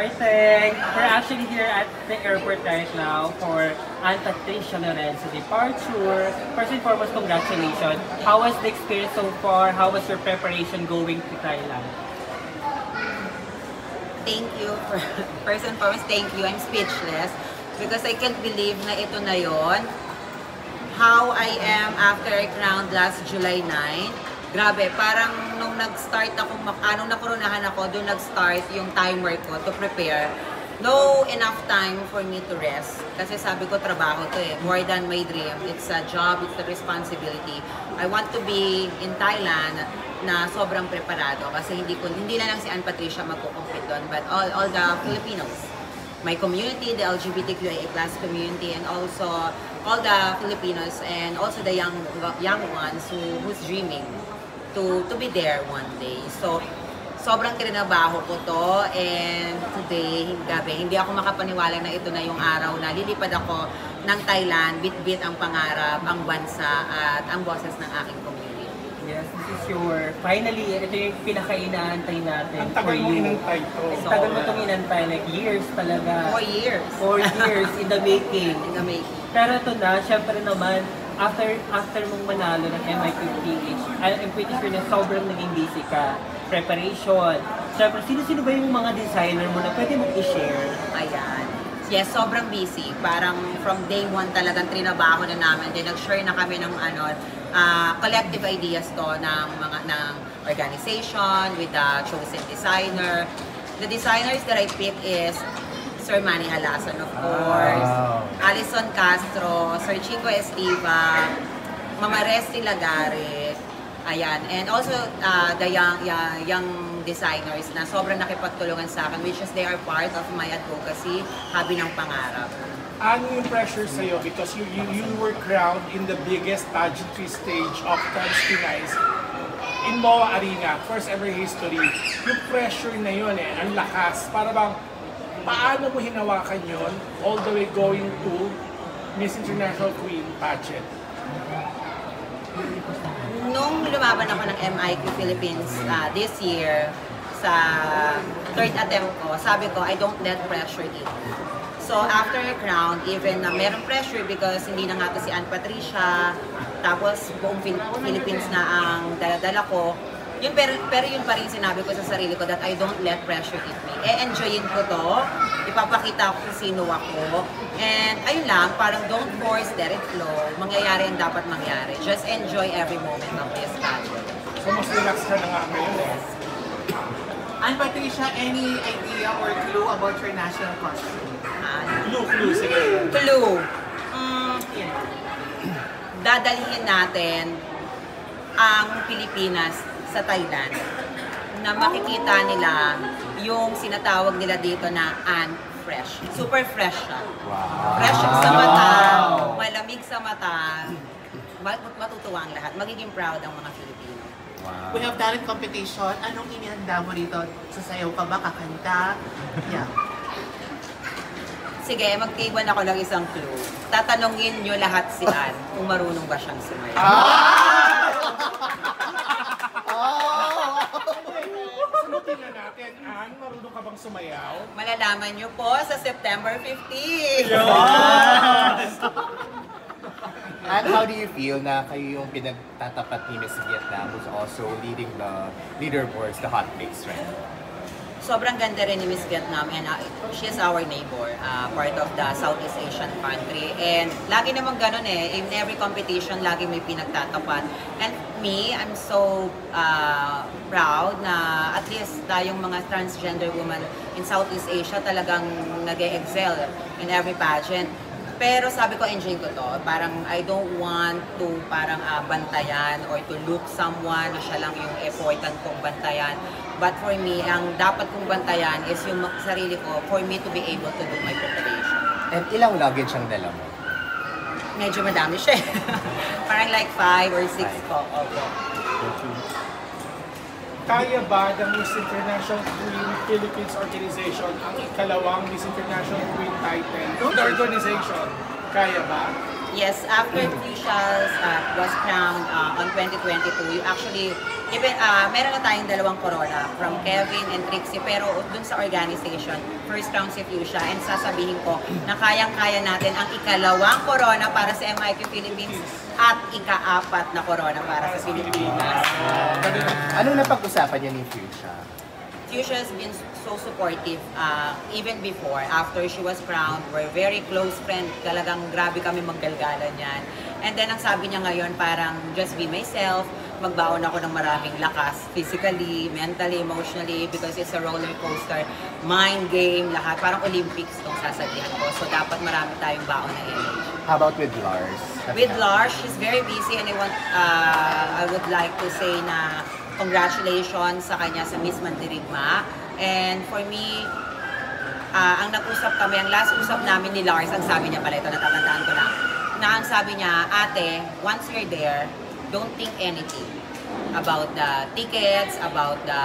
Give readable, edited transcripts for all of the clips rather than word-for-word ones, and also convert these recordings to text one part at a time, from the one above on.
Marteng. We're actually here at the airport right now for Ann Patricia Lorenzo departure. First and foremost, congratulations. How was the experience so far? How was your preparation going to Thailand? Thank you. First and foremost, thank you. I'm speechless because I can't believe na ito na yon. How I am after I crowned last July 9. Grabe, parang nung nag-start ako, nung nakurunahan ako, doon nag-start yung timer ko to prepare. No enough time for me to rest. Kasi sabi ko, trabaho to eh. More than my dream. It's a job, it's a responsibility. I want to be in Thailand na sobrang preparado. Kasi hindi na lang si Ann Patricia magkukumpit doon, but all the Filipinos. My community, the LGBTQIA+ community, and also all the Filipinos, and also the young ones who's dreaming to be there one day. So, sobrang trinabaho ko to, and today, gabi, hindi ako makapaniwala na ito na yung araw na lilipad ako ng Thailand, bit-bit ang pangarap, ang bansa, at ang boses ng aking community. Yes, this is your, finally, ito yung pinaka-inaantay natin for you. Ang tagal mo inantay to. Ang tagal mo itong inantay, like years talaga. 4 years. 4 years in the making. In the making. Pero ito na, syempre naman, after mong manalo ng MI50H, I'm pretty sure na sobrang naging busy ka. Preparation. Syempre, sino-sino ba yung mga designer mo na pwede mong i-share? Ayan. Yes, sobrang busy. Parang from day 1 talagang trinabaho na namin. Then nag-share na kami ng collective ideas to ng organization with the chosen designer. The designers that I picked is Sir Manny Alason, of course, Alison Castro, Sir Chico Estiva, Mama Resty Lagare, ayan, and also the young designers na sobrang nakipagtulungan sa akin, which is they are part of my advocacy, Habi ng Pangarap. Ano yung pressure sa'yo? Because you were crowned in the biggest pageantry stage of Trans Pinay in MOA Arena, first ever history. Yung pressure na yun ang lakas. Para bang, paano mo hinawakan yun all the way going to Miss International Queen pageant? Nung lumaban ako ng MIQ Philippines this year, sa third attempt ko, sabi ko, I don't let pressure eat. So after a crown, even na merong pressure because hindi na nga to si Ann Patricia, tapos buong Philippines na ang dala-dala ko, yun, pero yun pa rin sinabi ko sa sarili ko that I don't let pressure hit me. E-enjoyin ko to, ipapakita ko kung sino ako, and ayun lang, parang don't force, let it flow, mangyayari ang dapat mangyari. Just enjoy every moment of this pageant. So mas relax ka na nga ngayon Ann Patricia, any idea or clue about your national costume? Clue, sige. Clue. Dadalhin natin ang Pilipinas sa Thailand na makikita nila yung sinatawag nila dito na Ann Fresh. Super fresh siya. Wow. Fresh sa mata, malamig sa mata, matutuwa ang lahat. Magiging proud ang mga Pilipino. Wow. We have talent competition. Anong inihanda mo dito? Sasayaw ka ba? Kakanta? Yeah. Sige, mag-iwan ako ng isang clue. Tatanungin nyo lahat si Ann kung marunong ba siyang sumayaw. Sagutin na natin, Ann, marunong ka bang sumayaw? Malalaman nyo po sa September 15. And how do you feel na kayo yung pinagtatapat ni Miss Vietnam who's also leading the leaderboards, the hot mix, right? Sobrang ganda rin ni Miss Vietnam, and she is our neighbor, part of the Southeast Asian country. And lagi naman ganun in every competition, lagi may pinagtatapat. And me, I'm so proud na at least tayong mga transgender women in Southeast Asia talagang nag-excel in every pageant. Pero sabi ko, enjoy ko to. Parang I don't want to parang bantayan or to look someone na siya lang yung effortan kong bantayan. But for me, ang dapat kong bantayan is yung sarili ko for me to be able to do my preparation. And ilang luggage ang dala mo? Medyo madami siya. Parang like 5 or 6 po. Kaya ba ng Miss International Queen Philippines Organization ang ikalawang Miss International Queen title? The organization. Kaya ba? Yes, after Fuchsia's was crowned on 2022, you actually, even, meron na tayong dalawang corona from Kevin and Trixie, pero dun sa organization, first crown si Fuchsia, and sasabihin ko na kayang-kaya natin ang ikalawang corona para sa MIQ Philippines at ika-apat na corona para sa Pilipinas. Anong napag-usapan niya ni Fuchsia? Fuchsia has been so supportive even before, after she was crowned. We're very close friends. Talagang grabe kami maggalgalan yan. And then ang sabi niya ngayon, parang just be myself, magbaon ako ng maraming lakas, physically, mentally, emotionally, because it's a roller coaster, mind game, lahat. Parang Olympics itong sasabihan ko. So dapat marami tayong baon na energy. How about with Lars? With Lars, she's very busy, and I would like to say na congratulations sa kanya sa Miss Mandirigma. And for me, ang nag-usap kami, ang last usap namin ni Lars, ang sabi niya pala, ito natatandaan ko lang, na ang sabi niya, ate, once you're there, don't think anything about the tickets, about the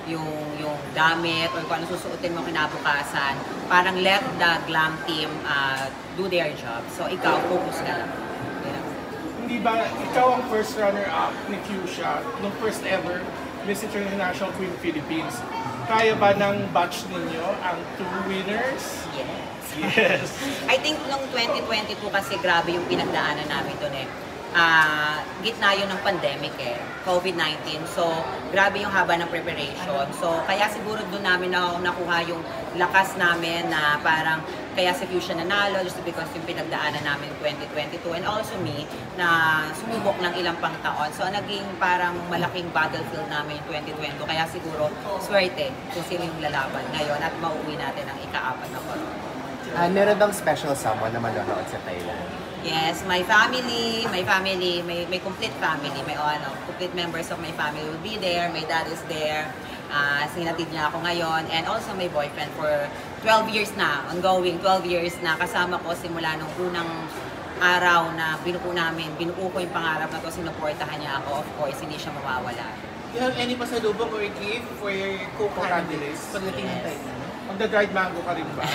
yung damit, or kung ano susuotin mo kinabukasan. Parang let the glam team do their job. So ikaw, focus ka lang. Hindi ba ikaw ang first runner-up ni Fuchsia nung first ever Miss International Queen Philippines? Kaya ba ng batch ninyo ang 2 winners? Yes. Yes. I think nung 2022 kasi grabe yung pinagdaanan namin doon eh. Gitna yun ng pandemic eh, COVID-19. So, grabe yung haba ng preparation. So, kaya siguro doon namin nakuha yung lakas namin na parang kaya si Fuchsia nanalo just because yung pinagdaanan namin 2022, and also me na sumubok ng ilang pang taon. So, naging parang malaking battlefield namin yung 2022. Kaya siguro swerte kung sino yung lalaban ngayon at mauwi natin ang ika-apat na corona. Meron bang special someone na manonood sa Thailand? Yes, my family, may complete family, may complete members of my family will be there. My dad is there. Sinatid niya ako ngayon, and also my boyfriend for 12 years na, ongoing 12 years na, kasama ko simula nung unang araw na binuo ko yung pangarap na to, sinuportahan niya ako. Of course, hindi siya mawawala. Do you have any pasalubong or gift for your co-candidates pagdating ng Thailand? Magda-dried mango ka rin ba?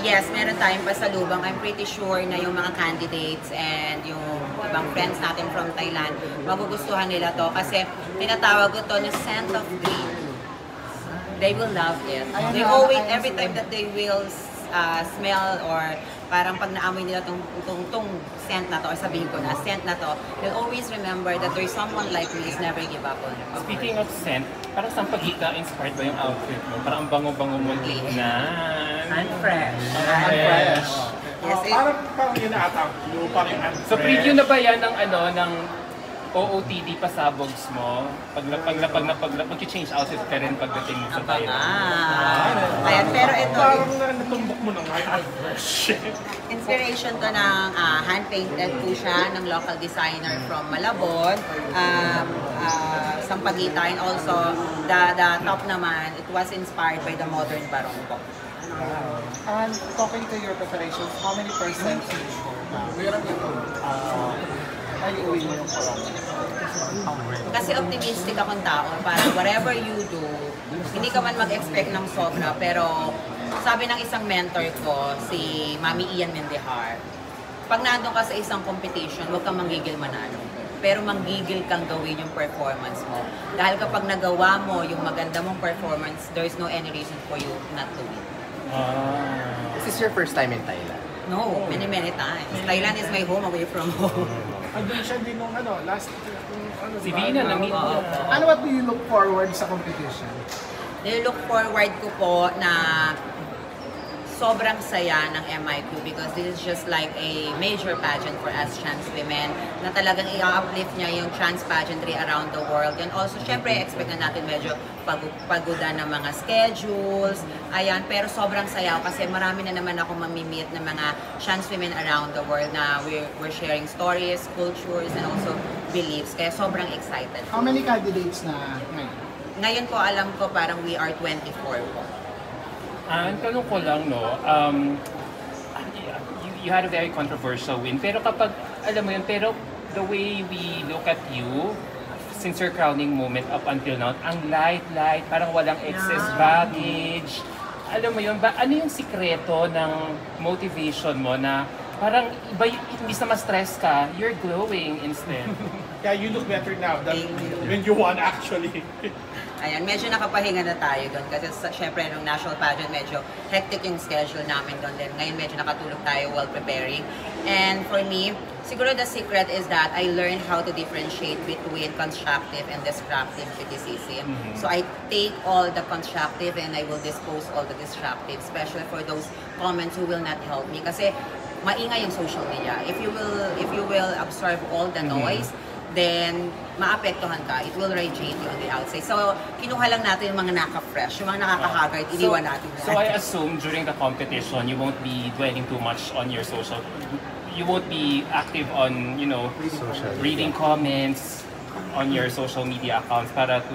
Yes, meron tayong pasalubong. I'm pretty sure na yung mga candidates and yung ibang friends natin from Thailand, magugustuhan nila to kasi tinatawag ko to na scent of green. They will love it. They always, every time that they will smell, or parang pag naamoy nila tong scent na to, or sabihin ko na, scent na to, they'll always remember that there's someone like me who's never give up on them. Speaking of scent, parang saan pagkita inspired ba yung outfit mo? Parang ang bango-bango mo tignan. And fresh. Fresh. Yes, Parang yun na ata. Yung parang So preview na ba yan ng OOTD pasabogs mo? Mag-change outfit ka rin pagdating mo sa Thailand. Ayan, pero ito, Parang natumbok mo na ngayon. Shit. inspiration to ng hand-painted po siya ng local designer from Malabon, Sampaguita, and also the top naman, it was inspired by the modern barongko. And talking to your preparations, how many percent ay uwi mo yung corona? Kasi optimistic akong tao, parang whatever you do, hindi ka man mag-expect ng sobra, pero sabi ng isang mentor ko, si Mami Ian Mendehar, pag nandun ka sa isang competition, huwag kang manggigil manalo. Pero manggigil kang gawin yung performance mo. Dahil kapag nagawa mo yung maganda mong performance, there's no any reason for you not to win. This is your first time in Thailand? No, many times. Thailand is my home away from home. Andun siya din nung last, Si Vina, na-meet mo. Ano, what do you look forward sa competition? Nilook forward ko po na sobrang saya ng MIQ because this is just like a major pageant for us trans women na talagang i-uplift niya yung trans pageantry around the world. And also, syempre, expect na natin medyo pagudan ng mga schedules. Ayan, pero sobrang saya kasi marami na naman ako mamimit ng mga trans women around the world na we're sharing stories, cultures, and also beliefs. Kaya sobrang excited. How many candidates na ngayon? Ngayon po, alam ko parang we are 24 po. Ang tanong ko lang, no, you had a very controversial win. Pero kapag, alam mo yun, pero the way we look at you, since your crowning moment up until now, ang light, parang walang excess baggage, alam mo yun, ano yung sikreto ng motivation mo na parang iba, imbis na ma-stress ka, you're glowing instead. Yeah, you look better now than Thank you. when you won actually. Ayan, medyo nakapahinga na tayo doon kasi syempre nung national pageant medyo hectic yung schedule namin doon. Then ngayon medyo nakatulog tayo while preparing. And for me, siguro the secret is that I learned how to differentiate between constructive and destructive criticism. So I take all the constructive and I will dispose all the destructive, especially for those comments who will not help me. Kasi maingay yung social media. If you will absorb all the noise, then maapektuhan ka. It will radiate you on the outside. So, kinuha lang natin yung mga naka-fresh, yung mga nakaka-haggard, iniwan natin yan. So I assume during the competition, you won't be dwelling too much on your social. You won't be active on, reading comments on your social media accounts para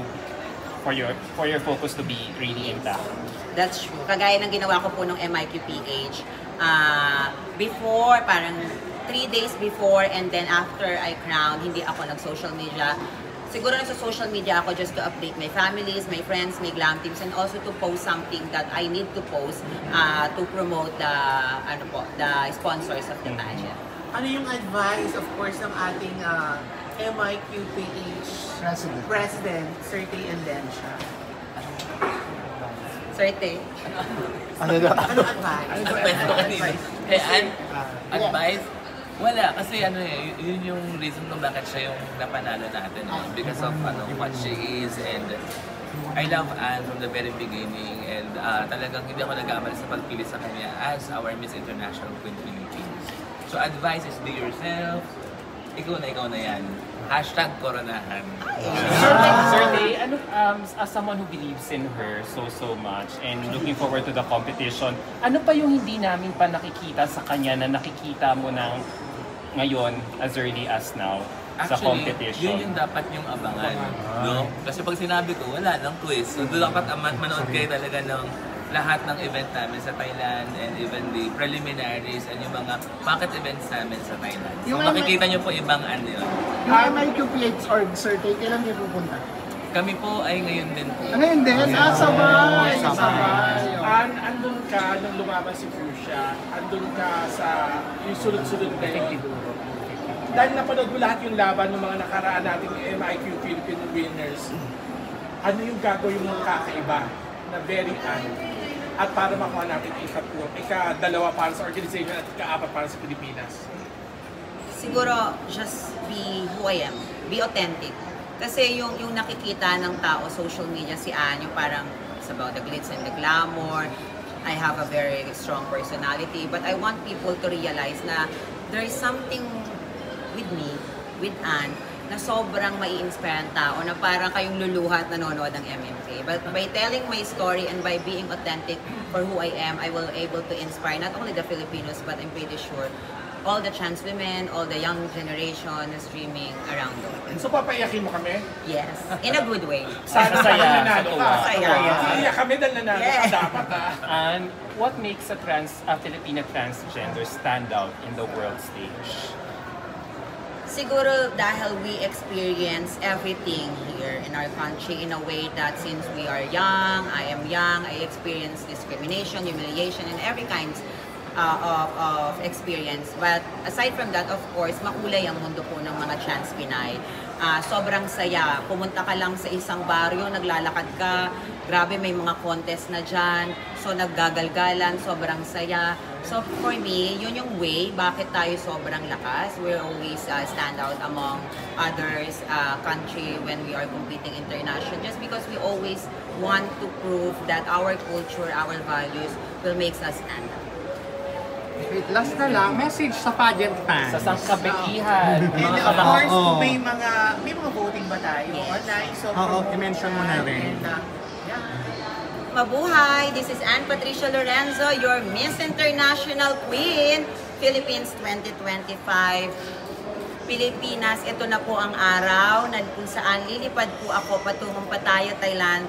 for your focus to be really intact. That's true. Kagaya ng ginawa ko po nung MIQPH, before, parang 3 days before and then after I crowned, hindi ako nag-social media. Siguro nagsa-social media ako just to update my families, my friends, my glam teams, and also to post something that I need to post to promote the sponsors of the pageant. Ano yung advice, of course, ng ating MIQPH President, Sir Tay Endencia? Serte. Anong advice? Advice ko kanina. Advice? Wala, kasi yun yung reason kung bakit siya yung napanalo natin. Because of what she is, and I love Anne from the very beginning, and talagang hindi ako nag-aamal sa pagpili sa kanya as our Miss International Queen Philippines. So advice is be yourself, ikaw na yan. #Koronahan. Sir Tay, as someone who believes in her so much and looking forward to the competition, ano pa yung hindi namin pa nakikita sa kanya na nakikita mo ng ngayon as early as now sa competition? Yun yung dapat yung abangan. No? Kasi pag sinabi ko, wala nang quiz. So doon dapat manood kayo talaga ng lahat ng event namin sa Thailand and even the preliminaries and yung mga pocket events namin sa Thailand. So makikita nyo po ibang yun. Yung MIQPH org, Sir Tay, kailan kayo pupunta? Kami po ay ngayon din po. Ngayon din? Sabay! Andun ka nung lumaban si Fuchsia, andun ka sa yung sunod-sunod na yun. Dahil napanood mo lahat yung laban ng mga nakaraan nating MIQ Philippine winners, ano yung gagawin mong kakaiba na very at para makuha natin ika-2 para sa organization at ika-4 para sa Pilipinas? Siguro, just be who I am. Be authentic. Kasi yung nakikita ng tao, social media, si Anne, yung parang it's about the glitz and the glamour. I have a very strong personality. But I want people to realize na there is something with me, with Anne, na sobrang mai-inspire ang tao, na parang kayong luluha at nanonood ng MMK. But by telling my story and by being authentic for who I am, I will able to inspire not only the Filipinos, but I'm pretty sure all the trans women, all the young generation is dreaming around the world. So papaiyakin mo kami? Yes, in a good way. Sana Saya, nanalo ka. Saya. Iiyak kami dahil nanalo ka dapat And what makes a Filipina transgender stand out in the world stage? Siguro dahil we experience everything here in our country in a way that since we are young, I am young, I experience discrimination, humiliation, and every kind of experience. But aside from that, of course, makulay ang mundo po ng mga trans Pinay. Sobrang saya. Pumunta ka lang sa isang baryo, naglalakad ka, grabe may mga contest na dyan, so naggagalgalan, sobrang saya. So for me, yun yung way bakit tayo sobrang lakas. We always stand out among others country when we are competing international, just because we always want to prove that our culture, our values will make us stand out. Wait, last na lang, message sa pageant fans. Sa sangkabekihan. And of course, may mga voting ba tayo online? So, i-mention mo na rin. Mabuhay! This is Anne Patricia Lorenzo, your Miss International Queen, Philippines 2025. Pilipinas, ito na po ang araw na kung saan lilipad po ako patungong Pattaya, Thailand.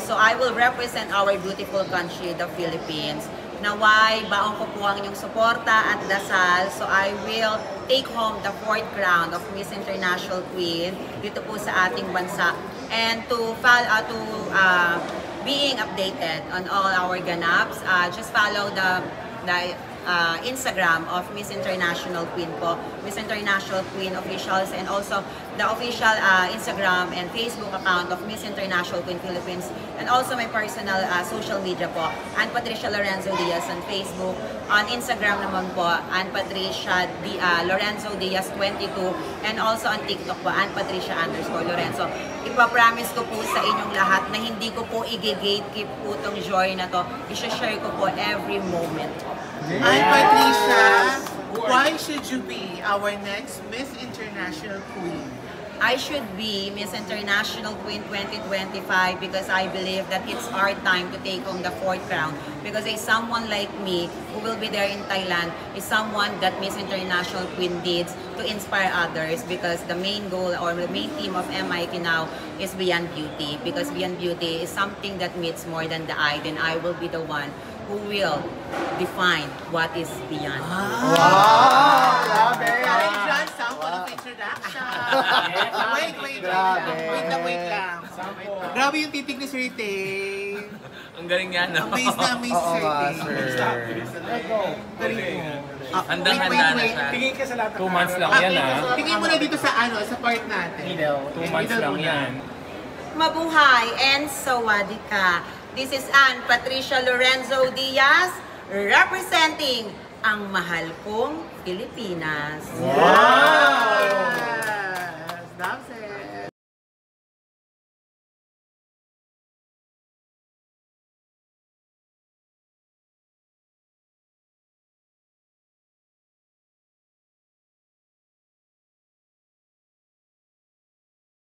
So I will represent our beautiful country, the Philippines. Naway, baon ko po ang inyong suporta at dasal. So I will take home the 4th crown of Miss International Queen dito po sa ating bansa. And to being updated on all our ganaps, just follow the Instagram of Miss International Queen po, Miss International Queen Officials, and also the official Instagram and Facebook account of Miss International Queen Philippines, and also my personal social media po, Ann Patricia Lorenzo Diaz on Facebook. On Instagram naman po, Ann Patricia Lorenzo Diaz 22, and also on TikTok po, Ann Patricia _Lorenzo. Ipapromise ko po sa inyong lahat na hindi ko po i-gatekeep po itong joy na to. I-share ko po every moment. Ay, Patricia, why should you be our next Miss International Queen? I should be Miss International Queen 2025 because I believe that it's our time to take home the 4th crown. Because someone like me who will be there in Thailand is someone that Miss International Queen needs to inspire others, because the main goal or the main theme of MIQ now is Beyond Beauty. Because Beyond Beauty is something that meets more than the eye, then I will be the one who will define what is beyond. Grabe! Ay, John, sample of introduction. Wait lang. Grabe yung titig ni Sir Tay. Ang galing nga, no? Amaze na amaze, Oo Sir nga, Tay. sir. Galing mo. Handang-handa na siya. Tingin ka sa lahat ng 2 months lang yan, Tingin mo na dito sa sa part natin. 2 months lang yan. Mabuhay and sawadika. This is Ann Patricia Lorenzo Diaz representing ang mahal kong Pilipinas. Yes! That's it.